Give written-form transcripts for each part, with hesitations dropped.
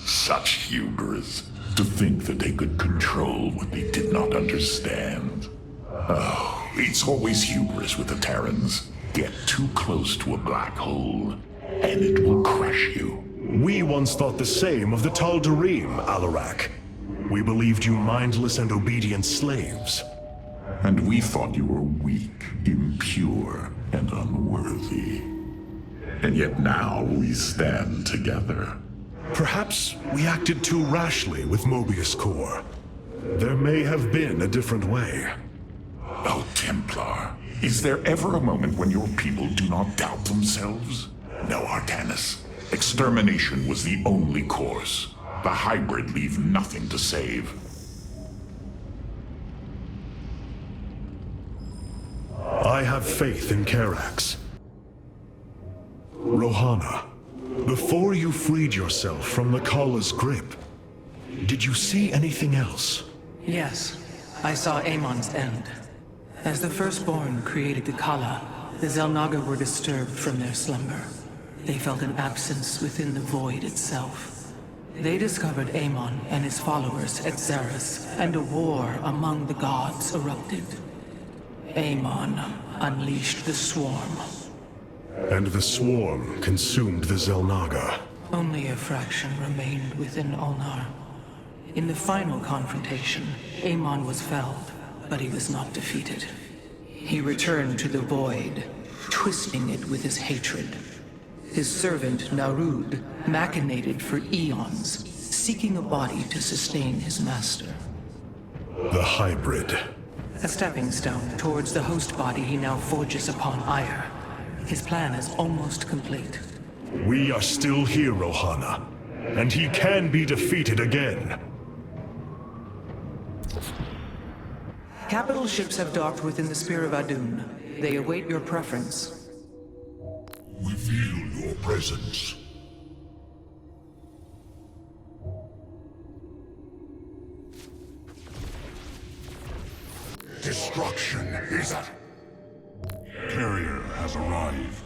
Such hubris. To think that they could control what they did not understand. Oh, it's always hubris with the Terrans. Get too close to a black hole, and it will crush you. We once thought the same of the Tal'Darim, Alarak. We believed you mindless and obedient slaves. And we thought you were weak, impure, and unworthy. And yet now we stand together. Perhaps we acted too rashly with Mobius Core. There may have been a different way. Oh, Templar, is there ever a moment when your people do not doubt themselves? No, Artanis. Extermination was the only course. The hybrid leave nothing to save. I have faith in Karax. Rohana, before you freed yourself from the Kala's grip, did you see anything else? Yes, I saw Amon's end. As the Firstborn created the Kala, the Xel'Naga were disturbed from their slumber. They felt an absence within the void itself. They discovered Amon and his followers at Xeris, and a war among the gods erupted. Amon unleashed the Swarm. And the Swarm consumed the Xel'Naga. Only a fraction remained within Ulnar. In the final confrontation, Amon was felled, but he was not defeated. He returned to the void, twisting it with his hatred. His servant, Narud, machinated for eons, seeking a body to sustain his master. The hybrid. A stepping stone towards the host body he now forges upon Ire. His plan is almost complete. We are still here, Rohana, and he can be defeated again. Capital ships have docked within the Spear of Adun. They await your preference. We feel your presence. Destruction is at... Carrier has arrived.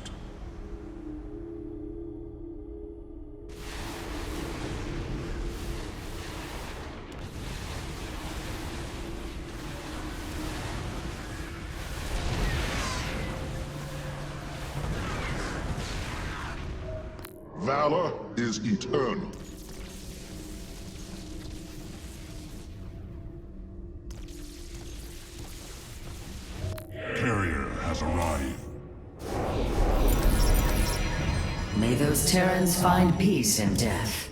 Valor is eternal. Carrier has arrived. May those Terrans find peace in death.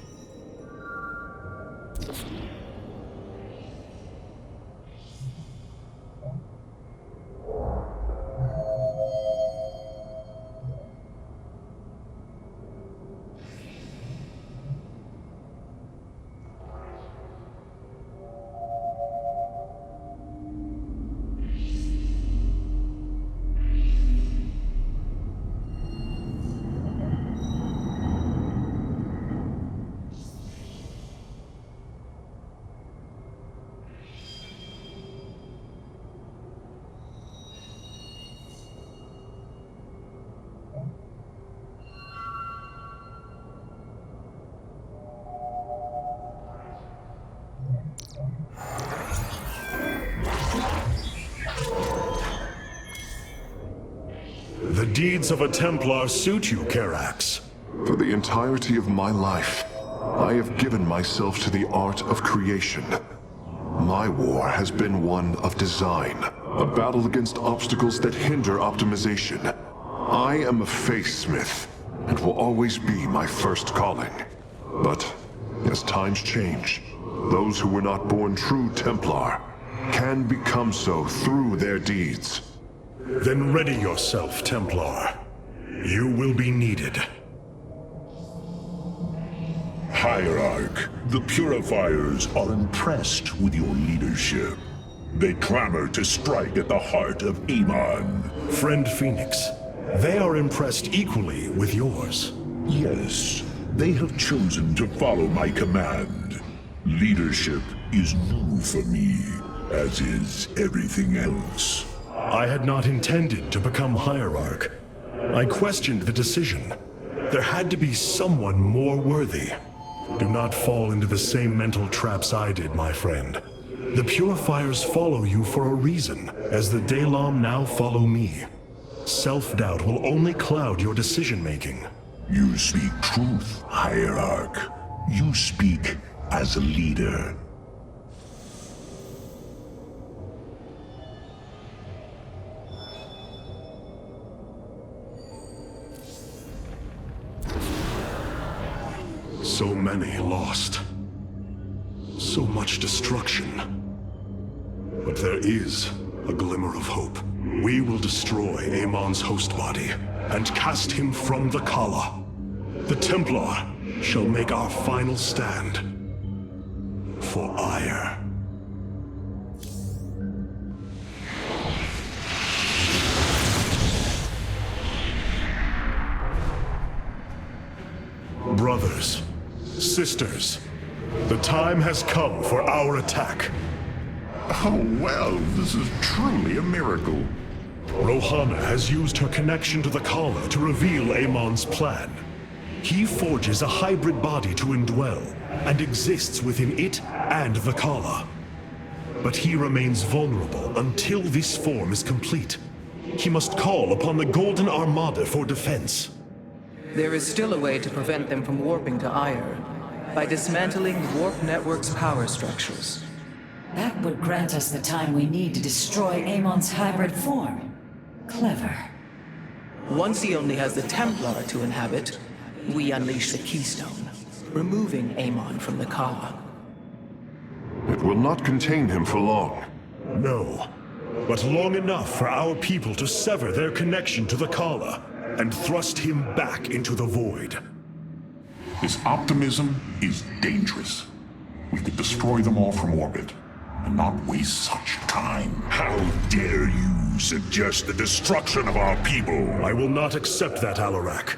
The deeds of a Templar suit you, Karax. For the entirety of my life, I have given myself to the art of creation. My war has been one of design, a battle against obstacles that hinder optimization. I am a faithsmith, and will always be my first calling. But, as times change, those who were not born true Templar can become so through their deeds. Then ready yourself, Templar. You will be needed. Hierarch, the Purifiers are impressed with your leadership. They clamor to strike at the heart of Amon. Friend Phoenix, they are impressed equally with yours. Yes, they have chosen to follow my command. Leadership is new for me, as is everything else. I had not intended to become Hierarch. I questioned the decision. There had to be someone more worthy. Do not fall into the same mental traps I did, my friend. The Purifiers follow you for a reason, as the Daylom now follow me. Self-doubt will only cloud your decision-making. You speak truth, Hierarch. You speak as a leader. So many lost. So much destruction. But there is a glimmer of hope. We will destroy Amon's host body and cast him from the Kala. The Templar shall make our final stand for ire. Brothers, sisters, the time has come for our attack. Oh, well, this is truly a miracle. Rohana has used her connection to the Kala to reveal Amon's plan. He forges a hybrid body to indwell, and exists within it and the Kala. But he remains vulnerable until this form is complete. He must call upon the Golden Armada for defense. There is still a way to prevent them from warping to Ire, by dismantling the warp network's power structures. That would grant us the time we need to destroy Amon's hybrid form. Clever. Once he only has the Templar to inhabit, we unleash the Keystone, removing Amon from the Kala. It will not contain him for long. No, but long enough for our people to sever their connection to the Kala and thrust him back into the void. This optimism is dangerous. We could destroy them all from orbit, and not waste such time. How dare you suggest the destruction of our people? I will not accept that, Alarak.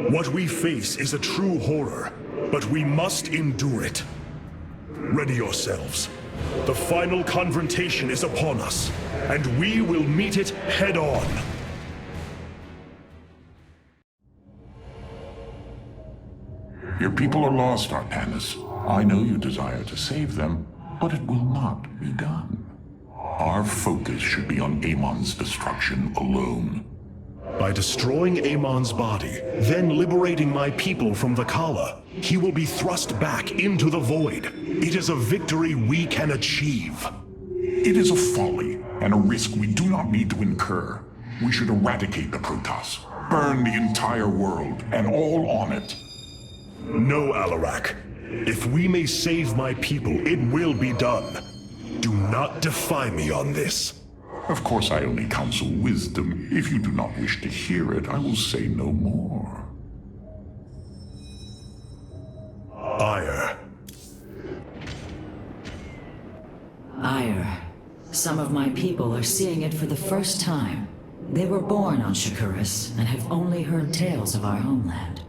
What we face is a true horror, but we must endure it. Ready yourselves. The final confrontation is upon us, and we will meet it head-on. Your people are lost, Artanis. I know you desire to save them, but it will not be done. Our focus should be on Amon's destruction alone. By destroying Amon's body, then liberating my people from the Kala, he will be thrust back into the void. It is a victory we can achieve. It is a folly and a risk we do not need to incur. We should eradicate the Protoss, burn the entire world, and all on it. No, Alarak. If we may save my people, it will be done. Do not defy me on this. Of course, I only counsel wisdom. If you do not wish to hear it, I will say no more. Ire. Ire. Some of my people are seeing it for the first time. They were born on Shakuras and have only heard tales of our homeland.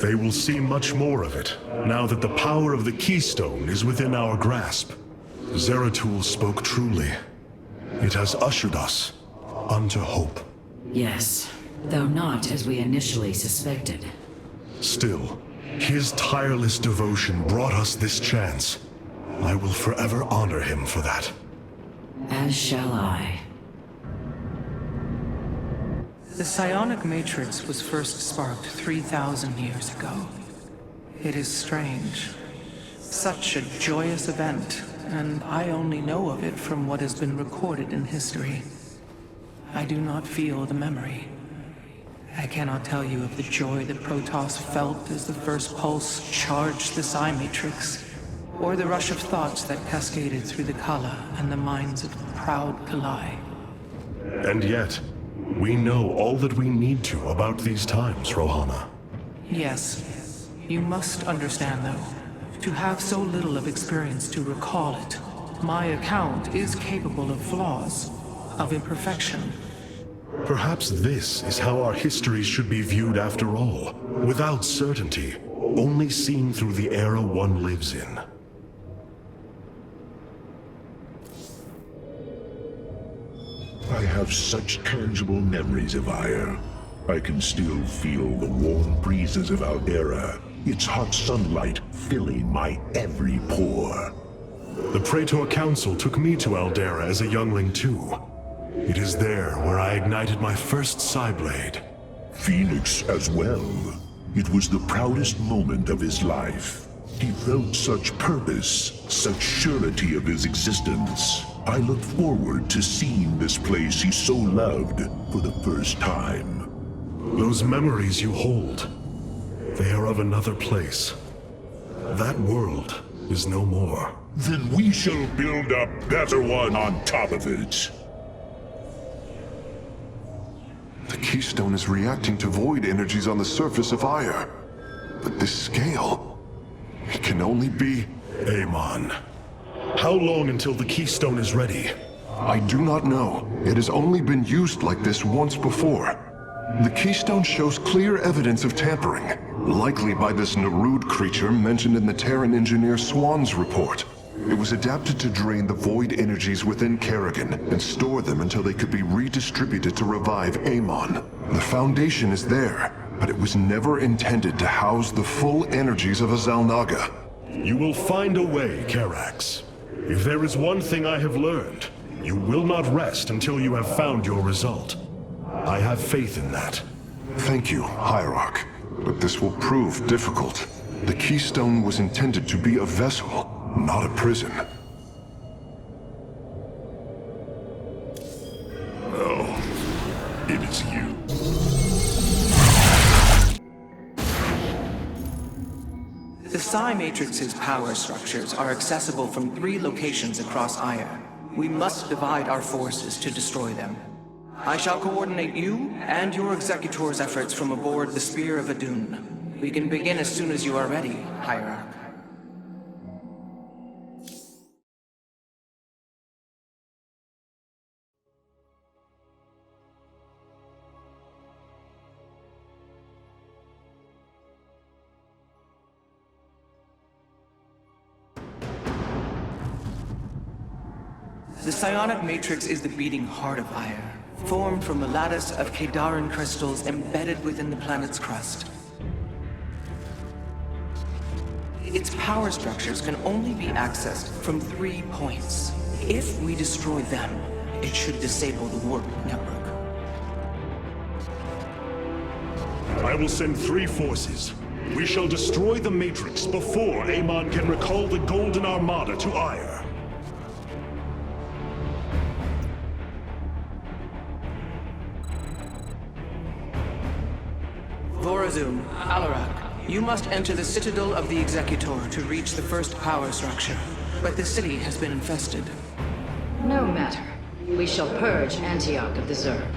They will see much more of it, now that the power of the Keystone is within our grasp. Zeratul spoke truly. It has ushered us unto hope. Yes, though not as we initially suspected. Still, his tireless devotion brought us this chance. I will forever honor him for that. As shall I. The psionic matrix was first sparked 3,000 years ago. It is strange. Such a joyous event, and I only know of it from what has been recorded in history. I do not feel the memory. I cannot tell you of the joy that Protoss felt as the first pulse charged the psi matrix, or the rush of thoughts that cascaded through the Kala and the minds of the proud Kalai. And yet, we know all that we need to about these times, Rohana. Yes. You must understand, though, to have so little of experience to recall it, my account is capable of flaws, of imperfection. Perhaps this is how our histories should be viewed after all, without certainty, only seen through the era one lives in. I have such tangible memories of Ire. I can still feel the warm breezes of our era, its hot sunlight filling my every pore. The Praetor Council took me to Aldera as a youngling too. It is there where I ignited my first Psyblade. Phoenix as well. It was the proudest moment of his life. He felt such purpose, such surety of his existence. I look forward to seeing this place he so loved for the first time. Those memories you hold, they are of another place. That world is no more. Then we shall build a better one on top of it. The keystone is reacting to void energies on the surface of Ire. But this scale, it can only be... Amon. How long until the keystone is ready? I do not know. It has only been used like this once before. The keystone shows clear evidence of tampering, likely by this Narud creature mentioned in the Terran engineer Swan's report. It was adapted to drain the void energies within Kerrigan and store them until they could be redistributed to revive Amon. The foundation is there, but it was never intended to house the full energies of a Xel'Naga. You will find a way, Karax. If there is one thing I have learned, you will not rest until you have found your result. I have faith in that. Thank you, Hierarch. But this will prove difficult. The keystone was intended to be a vessel, not a prison. Oh, it is you. The Psi Matrix's power structures are accessible from 3 locations across Ire. We must divide our forces to destroy them. I shall coordinate you and your Executor's efforts from aboard the Spear of Adun. We can begin as soon as you are ready, Hierarch. The psionic matrix is the beating heart of Ire, formed from the lattice of Kadaran crystals embedded within the planet's crust. Its power structures can only be accessed from 3 points. If we destroy them, it should disable the warp network. I will send 3 forces. We shall destroy the Matrix before Amon can recall the Golden Armada to Ire. Vorazun, Alarak, you must enter the Citadel of the Executor to reach the first power structure. But the city has been infested. No matter. We shall purge Antioch of the Zerg.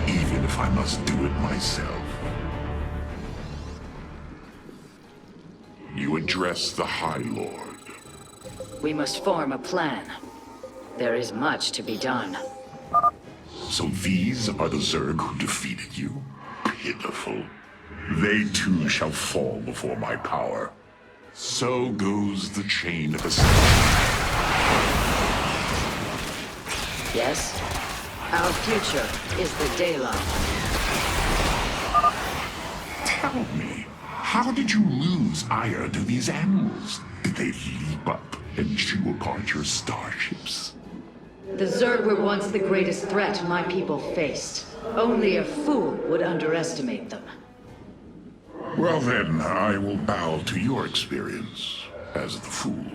Even if I must do it myself. You address the High Lord. We must form a plan. There is much to be done. So these are the Zerg who defeated you? Pitiful. They too shall fall before my power. So goes the chain of ascension. Yes? Our future is the daylight. Tell me, how did you lose ire to these animals? Did they leap up and chew apart your starships? The Zerg were once the greatest threat my people faced. Only a fool would underestimate them. Well then, I will bow to your experience as the fool.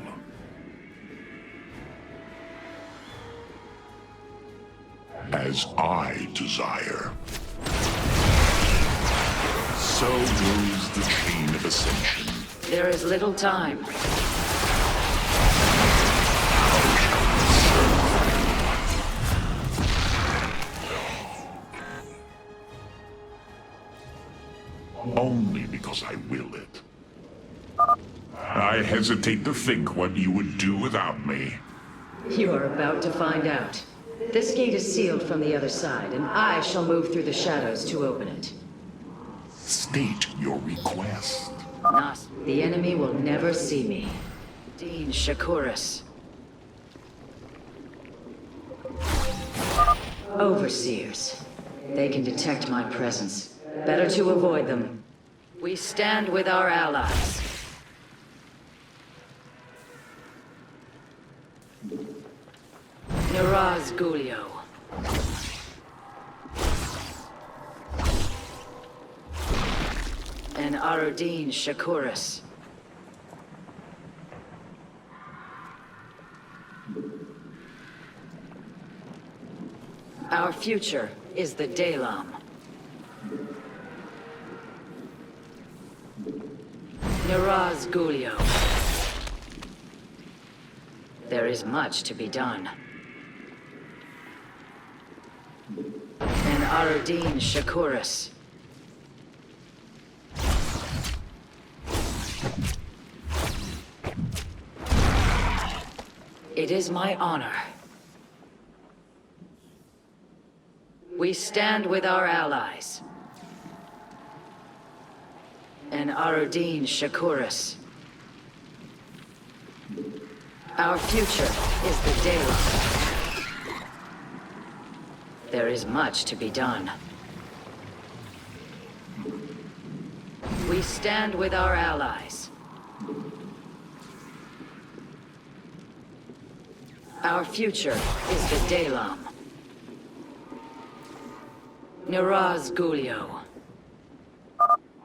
As I desire. So goes the chain of ascension. There is little time. Only because I will it. I hesitate to think what you would do without me. You are about to find out. This gate is sealed from the other side, and I shall move through the shadows to open it. State your request. Not. The enemy will never see me. Dean Shakuris. Overseers. They can detect my presence. Better to avoid them. We stand with our allies. Niraz Gulio. And Arudin Shakuris. Our future is the Dalam. Niraz Gulio. There is much to be done. And Arudin Shakuris. It is my honor. We stand with our allies. And Arudin Shakuris. Our future is the Dalam. There is much to be done. We stand with our allies. Our future is the Dalam. Niraz Gulio.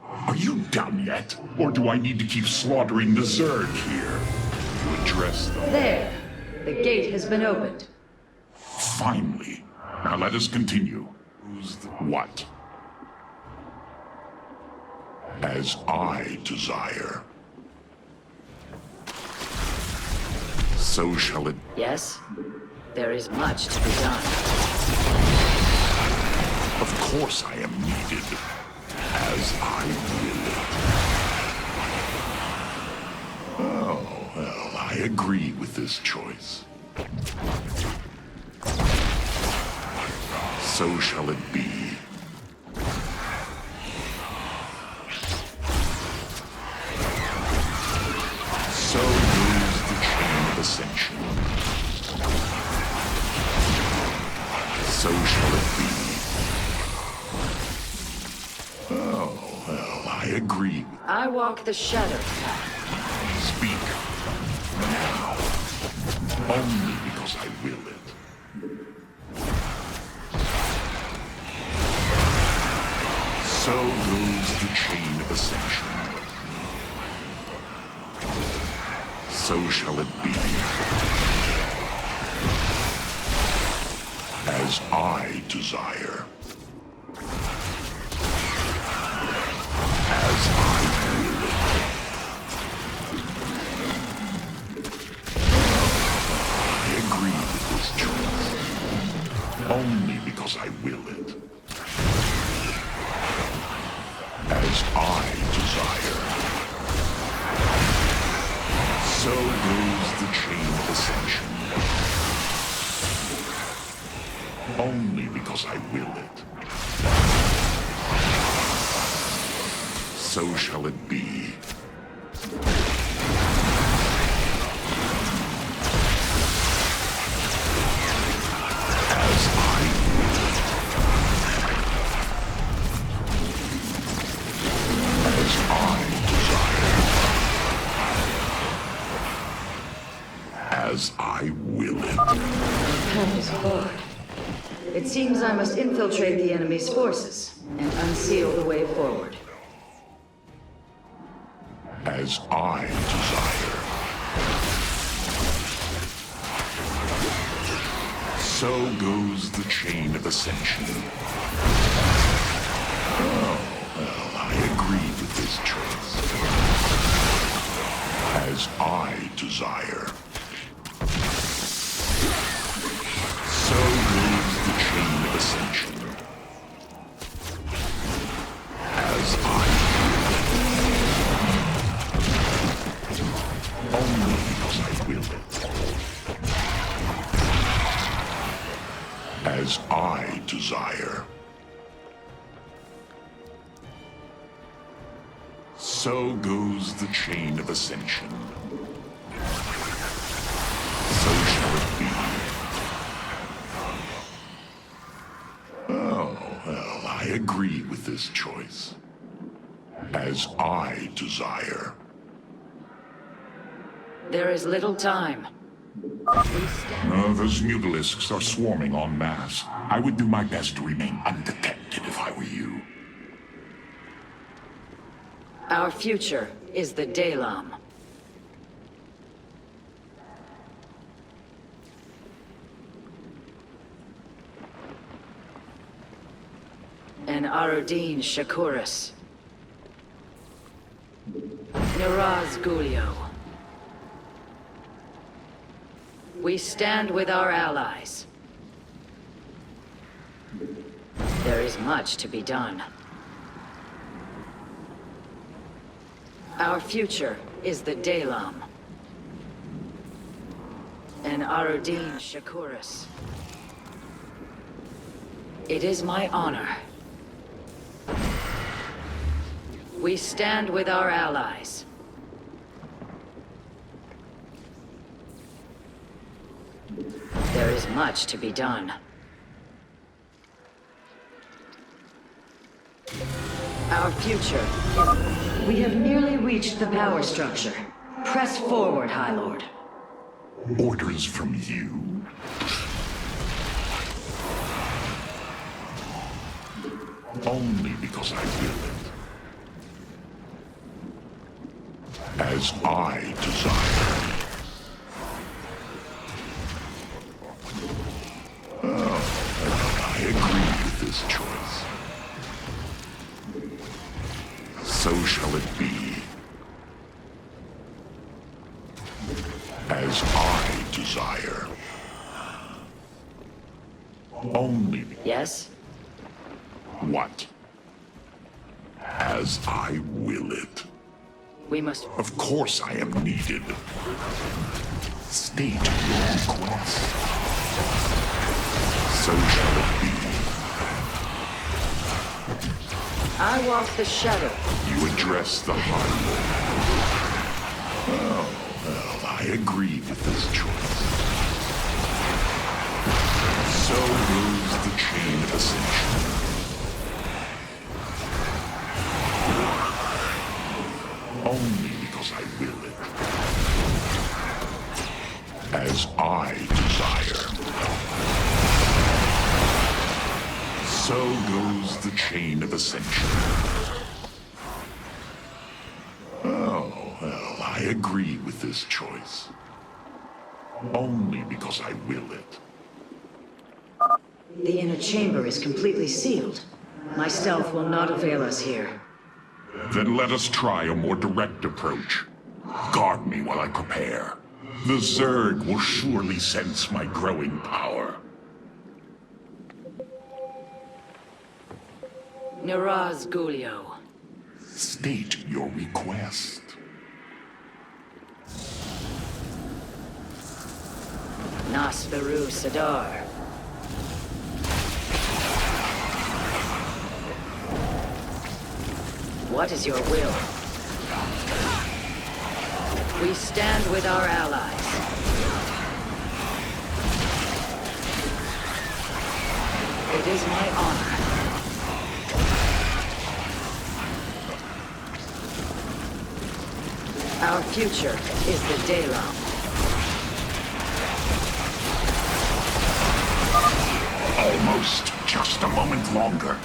Are you done yet? Or do I need to keep slaughtering the Zerg here to address them? There. The gate has been opened. Finally. Now let us continue. What? As I desire. So shall it. Yes? There is much to be done. Of course I am needed. As I will. Oh, well, I agree with this choice. So shall it be. So moves the chain of ascension. So shall it be. Oh, well, I agree. I walk the shadow path. Speak. Now. Only because I will it. So goes the chain of ascension. So shall it be. As I desire. As I will it. I agree with this choice. Only because I will it. As I desire. So goes the chain of ascension. Only because I will it. So shall it be. As I will it. As I desire. As I will it. Path is hard. It seems I must infiltrate the enemy's forces and unseal the way forward. As I desire. So goes the chain of ascension. Oh, well, I agree with this choice. As I desire. So goes the chain of ascension. As I only because I will it. As I desire. So goes the chain of ascension. So shall it be. Oh, well, I agree with this choice. as I desire. There is little time. Those mutalisks are swarming en masse. I would do my best to remain undetected if I were you. Our future is the Dalam. And Arudin Shakuris. Niraz Gulio. We stand with our allies. There is much to be done. Our future is the Dalam. And Arudin Shakuris. It is my honor. We stand with our allies. There is much to be done. Our future is... We have nearly reached the power structure. Press forward, High Lord. Orders from you? Only because I will it. As I desire. I agree with this choice. So shall it be. As I desire. Only... Yes? What? As I will it. We must... Of course I am needed. State your request. So shall it be. I walk the shadow. You address the High Lord. Well, I agree with this choice. So goes the chain of ascension. Only because I will it. As I desire. So goes the chain of ascension. Oh, well, I agree with this choice. Only because I will it. The inner chamber is completely sealed. My stealth will not avail us here. Then let us try a more direct approach. Guard me while I prepare. The Zerg will surely sense my growing power. Niraz Gulio. State your request. Nasperu Sadar. What is your will? We stand with our allies. It is my honor. Our future is the Dalam. Almost. Just a moment longer.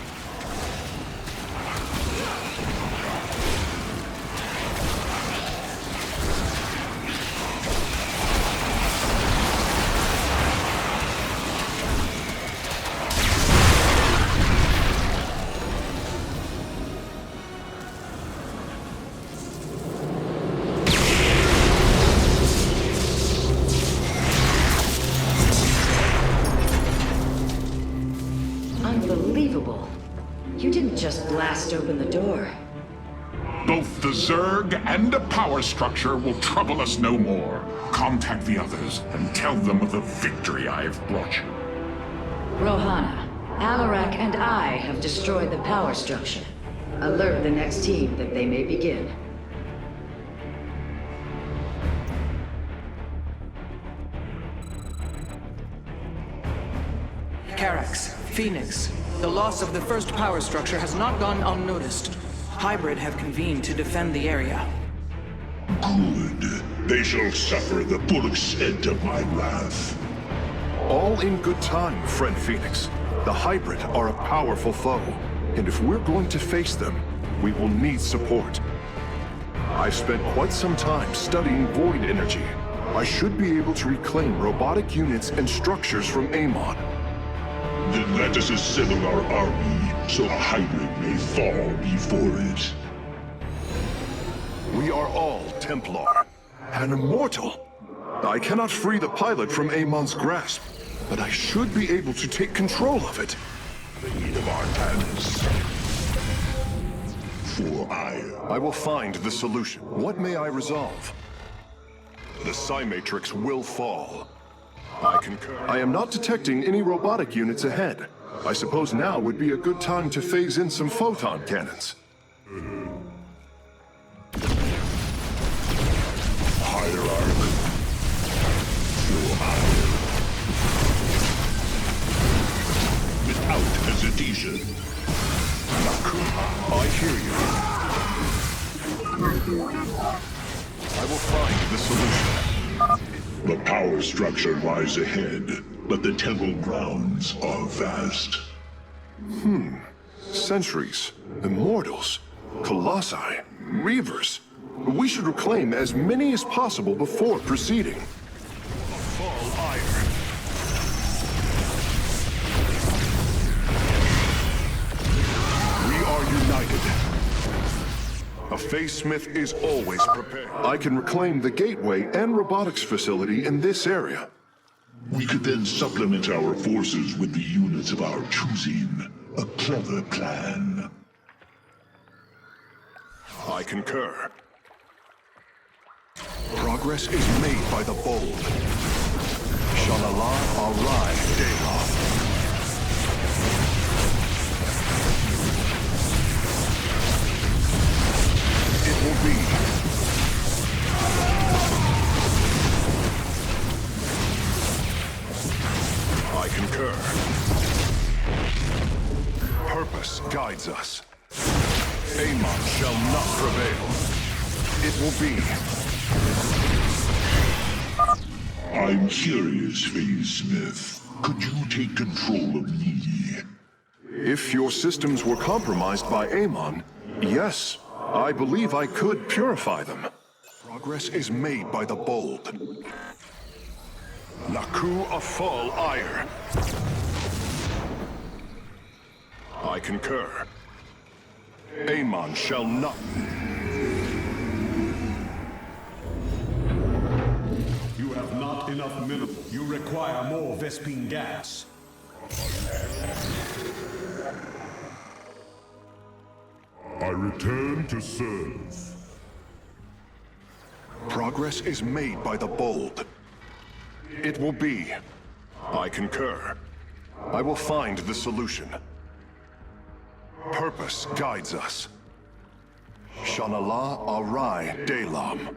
Unbelievable. You didn't just blast open the door. Both the Zerg and the power structure will trouble us no more. Contact the others and tell them of the victory I have brought you. Rohana, Alarak and I have destroyed the power structure. Alert the next team that they may begin. Carax, Phoenix, the loss of the first power structure has not gone unnoticed. Hybrid have convened to defend the area. Good. They shall suffer the full extent of my wrath. All in good time, friend Phoenix. The Hybrid are a powerful foe, and if we're going to face them, we will need support. I've spent quite some time studying void energy. I should be able to reclaim robotic units and structures from Amon. Then let us assemble our army, so a Hybrid may fall before it. We are all Templar. An immortal. I cannot free the pilot from Amon's grasp, but I should be able to take control of it. The need of Artanis. For ire. I will find the solution. What may I resolve? The Psi-Matrix will fall. I concur. I am not detecting any robotic units ahead. I suppose now would be a good time to phase in some photon cannons. Hierarch. For ire. Without hesitation. I hear you. I will find the solution. The power structure lies ahead, but the temple grounds are vast. Sentries, Immortals, Colossi, Reavers. We should reclaim as many as possible before proceeding. Fall ire. We are united. A Phase-Smith is always prepared. I can reclaim the gateway and robotics facility in this area. We could then supplement our forces with the units of our choosing. A clever plan. I concur. Progress is made by the bold. Xel'Naga Arai Deloth. It will be. I concur. Purpose guides us. Amon shall not prevail. It will be. I'm curious, Phase-Smith. Could you take control of me? If your systems were compromised by Amon, yes, I believe I could purify them. Progress is made by the bold. Naku Afal Ire. I concur. Amon shall not. You have not enough mineral. You require more Vespine gas. I return to serve. Progress is made by the bold. It will be. I concur. I will find the solution. Purpose guides us. Xel'Naga Arai Delam.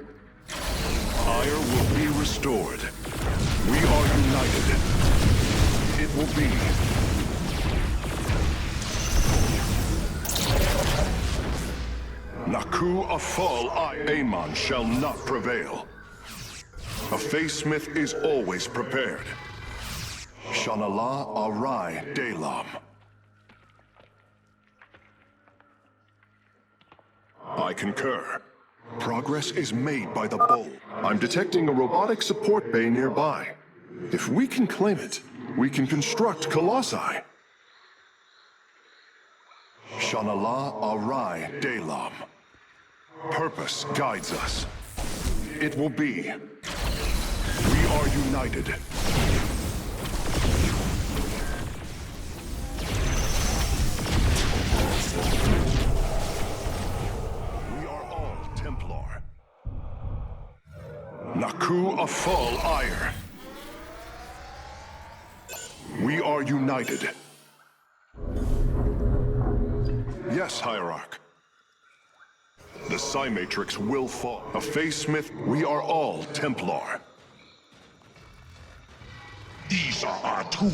Ire will be restored. We are united. It will be. Naku Afal Amon shall not prevail. A Phase-Smith is always prepared. Xel'Naga Arai Delam. I concur. Progress is made by the bold. I'm detecting a robotic support bay nearby. If we can claim it, we can construct Colossi. Xel'Naga Arai Delam. Purpose guides us. It will be. We are united. We are all Templar. Naku Afal Ire. We are united. Yes, Hierarch. The Psi-Matrix will fall. A Phase-Smith, we are all Templar. Zeratul.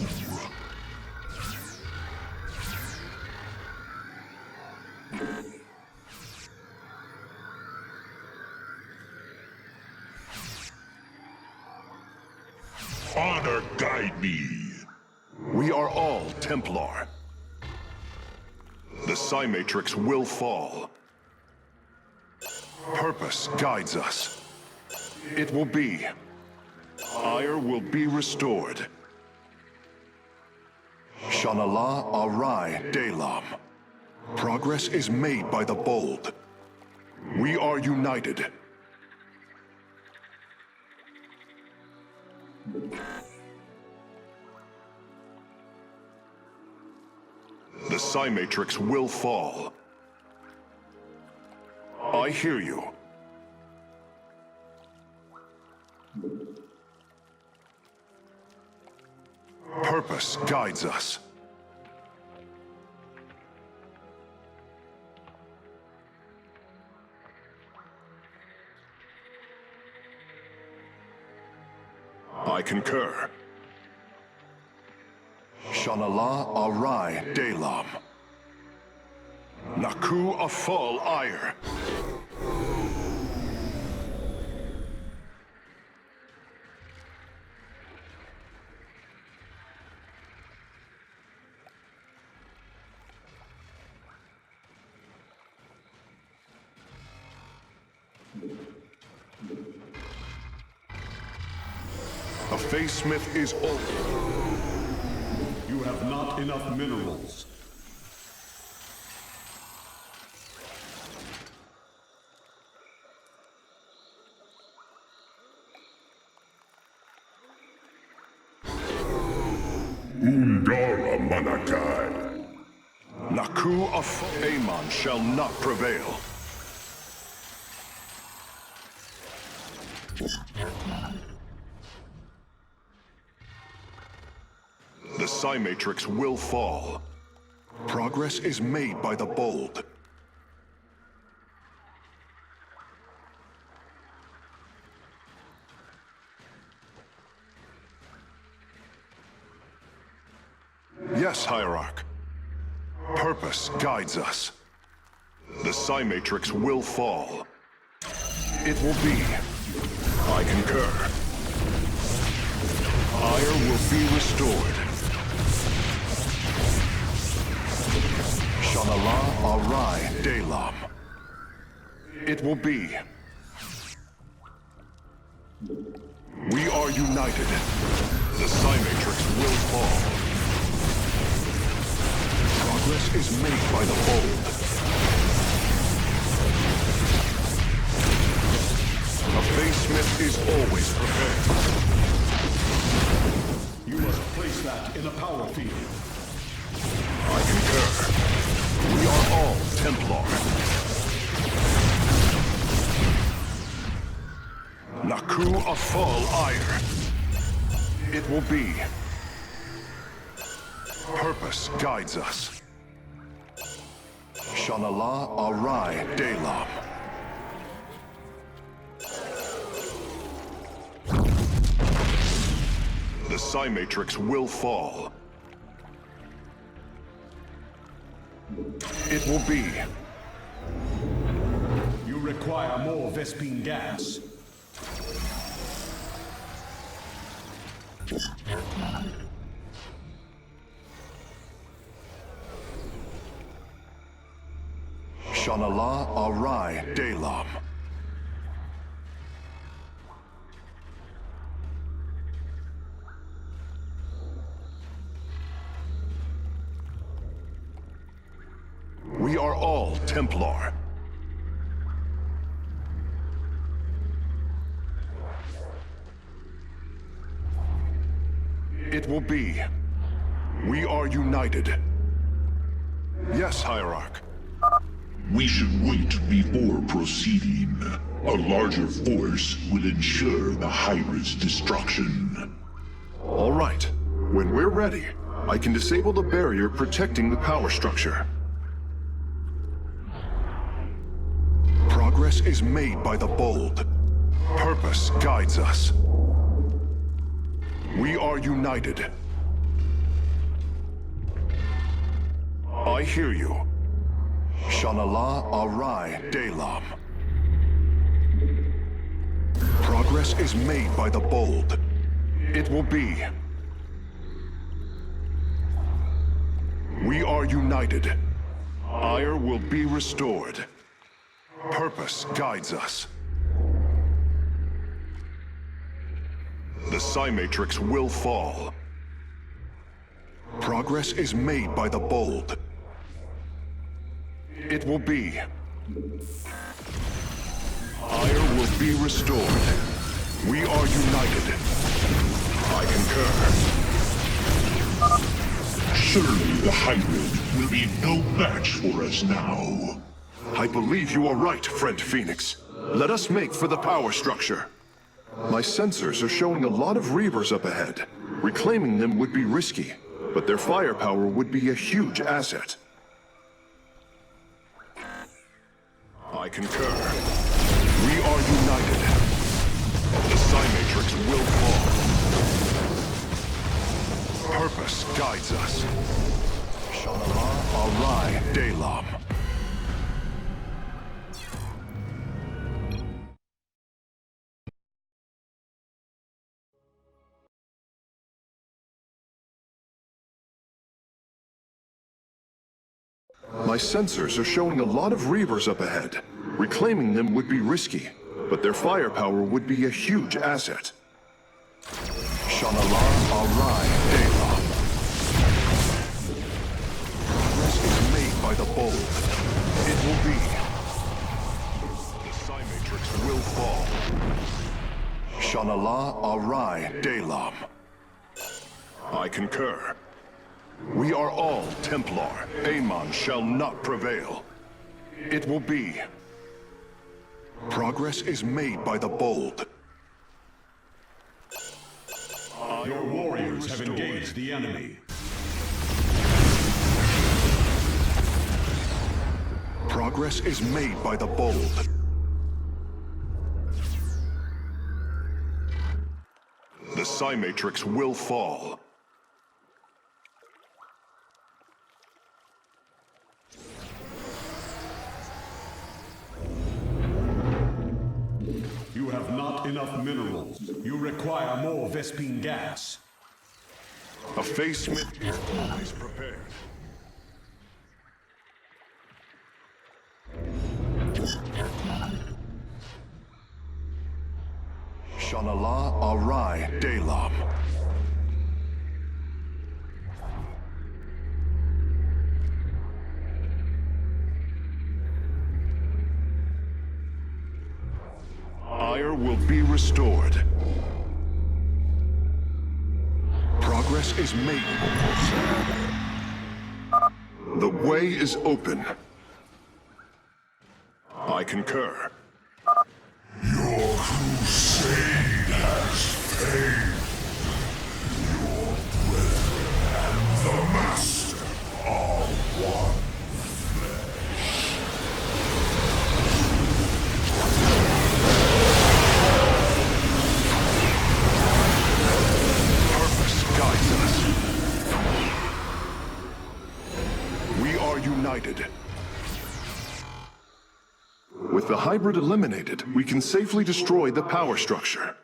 Honor guide me. We are all Templar. The Psi Matrix will fall. Purpose guides us. It will be. Ire will be restored. Shanala Arai Delam. Progress is made by the bold. We are united. The Psi Matrix will fall. I hear you. Purpose guides us. I concur. Shanala Arai Delam. Naku Afal Ire. A Face Smith is old. You have not enough minerals. Undara Manakai. Naku of Amon shall not prevail. The Psi Matrix will fall. Progress is made by the bold. Yes, Hierarch. Purpose guides us. The Psi Matrix will fall. It will be. I concur. Ire will be restored. Shanala Arai Delam. It will be. We are united. The Psi Matrix will fall. Progress is made by the bold. A Face Smith is always prepared. You must place that in a power field. I concur. We are all Templar. Naku Afal Ire. It will be. Purpose guides us. Shanala Arai Delam. The Psi Matrix will fall. It will be. You require more Vespine gas. Shanala Arai Delam. We are all Templar. It will be. We are united. Yes, Hierarch. We should wait before proceeding. A larger force will ensure the Hybra's destruction. All right. When we're ready, I can disable the barrier protecting the power structure. Progress is made by the bold. Purpose guides us. We are united. I hear you. Shanala Arai Delam. Progress is made by the bold. It will be. We are united. Ire will be restored. Purpose guides us. The Psi Matrix will fall. Progress is made by the bold. It will be. Ire will be restored. We are united. I concur. Surely the hybrid will be no match for us now. I believe you are right, friend Phoenix. Let us make for the power structure. My sensors are showing a lot of Reavers up ahead. Reclaiming them would be risky, but their firepower would be a huge asset. I concur. We are united. The Psi Matrix will fall. Purpose guides us. Sha'Nala Arai Delam. My sensors are showing a lot of Reavers up ahead. Reclaiming them would be risky, but their firepower would be a huge asset. Sha'Nala Arai Delam. Progress is made by the bold. It will be. The Psi Matrix will fall. Sha'Nala Arai Delam. I concur. We are all Templar. Amon shall not prevail. It will be. Progress is made by the bold. Your warriors have engaged the enemy. Progress is made by the bold. The Psi Matrix will fall. You have not enough minerals. You require more Vespine gas. A facemate is always prepared. Sha'Nala Arai Delam. Ire will be restored. Progress is made. The way is open. I concur. Your crusade has failed. Your brethren and the Master are one. Guides us. We are united. With the hybrid eliminated, we can safely destroy the power structure.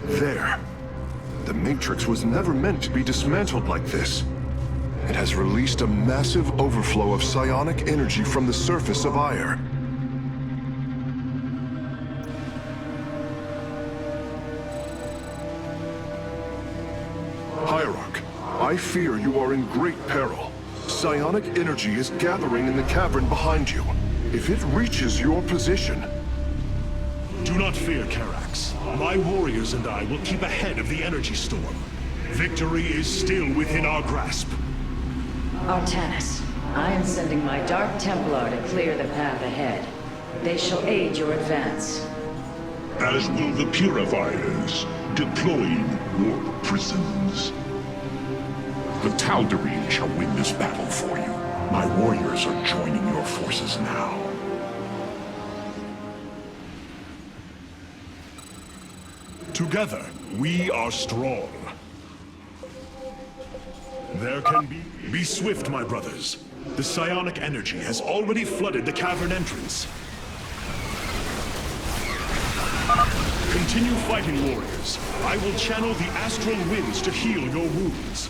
There. The Matrix was never meant to be dismantled like this. It has released a massive overflow of psionic energy from the surface of Ire. Hierarch, I fear you are in great peril. Psionic energy is gathering in the cavern behind you. If it reaches your position... Do not fear, Karax. My warriors and I will keep ahead of the energy storm. Victory is still within our grasp. Artanis, I am sending my Dark Templar to clear the path ahead. They shall aid your advance. As will the Purifiers, deploying warp prisons. The Tal'Darim shall win this battle for you. My warriors are joining your forces now. Together, we are strong. There can be... Be swift, my brothers. The psionic energy has already flooded the cavern entrance. Continue fighting, warriors. I will channel the astral winds to heal your wounds.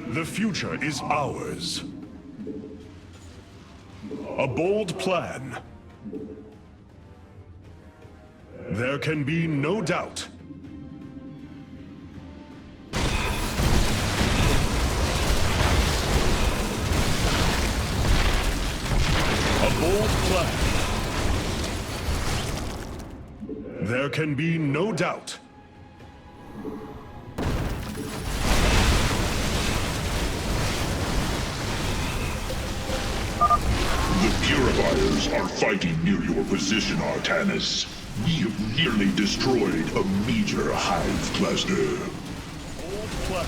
The future is ours. A bold plan. There can be no doubt. A bold plan. There can be no doubt. The Purifiers are fighting near your position, Artanis. We have nearly destroyed a major hive cluster. Bold plan.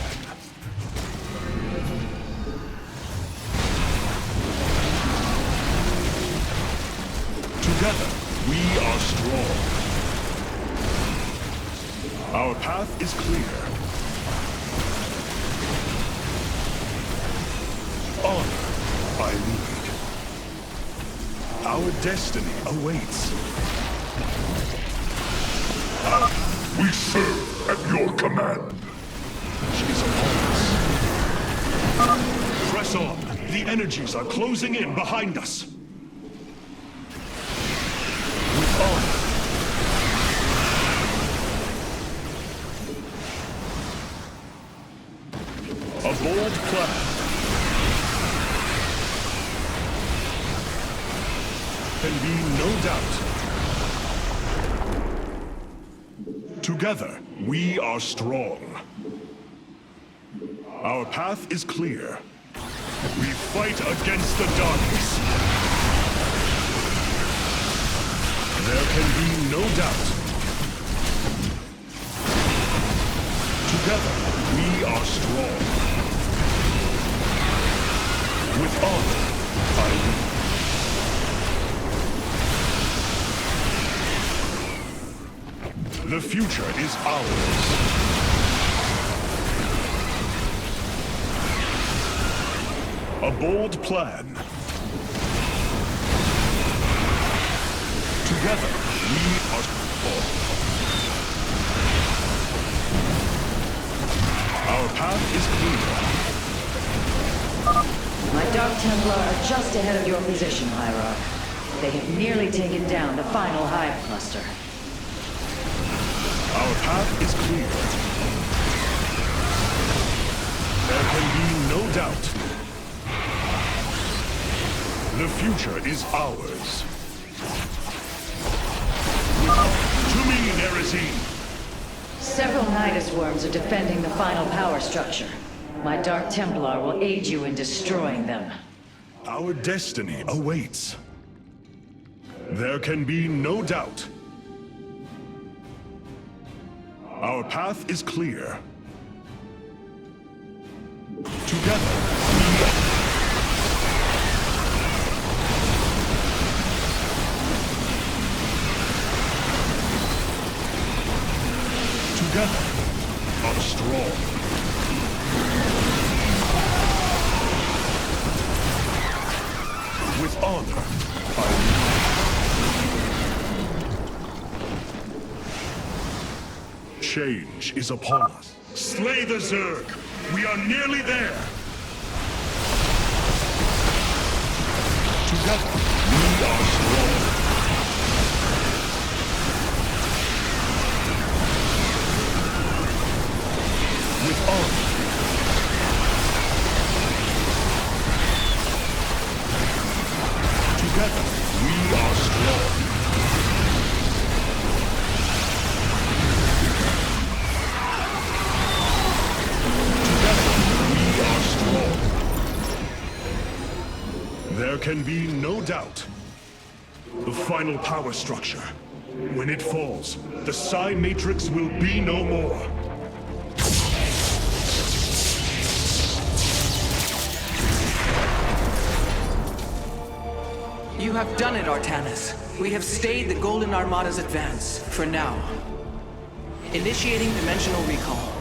Together, we are strong. Our path is clear. Honor, I lead. Our destiny awaits. We serve at your command. She's upon us. Press on. The energies are closing in behind us. With honor. A bold plan. Can be no doubt. Together, we are strong. Our path is clear. We fight against the darkness. There can be no doubt. Together, we are strong. With honor, I lead. The future is ours. A bold plan. Together, we are strong. Our path is clear. My Dark Templar are just ahead of your position, Hierarch. They have nearly taken down the final hive cluster. Our path is clear. There can be no doubt. The future is ours. To me, Nerazine! Several Nidus worms are defending the final power structure. My Dark Templar will aid you in destroying them. Our destiny awaits. There can be no doubt. Our path is clear. Together, we are... Together, are strong. With honor, I lead. Change is upon us. Slay the Zerg! We are nearly there! Together, we are strong. With honor. Together, we are strong. There can be no doubt. The final power structure. When it falls, the Psi Matrix will be no more. You have done it, Artanis. We have stayed the Golden Armada's advance, for now. Initiating dimensional recall.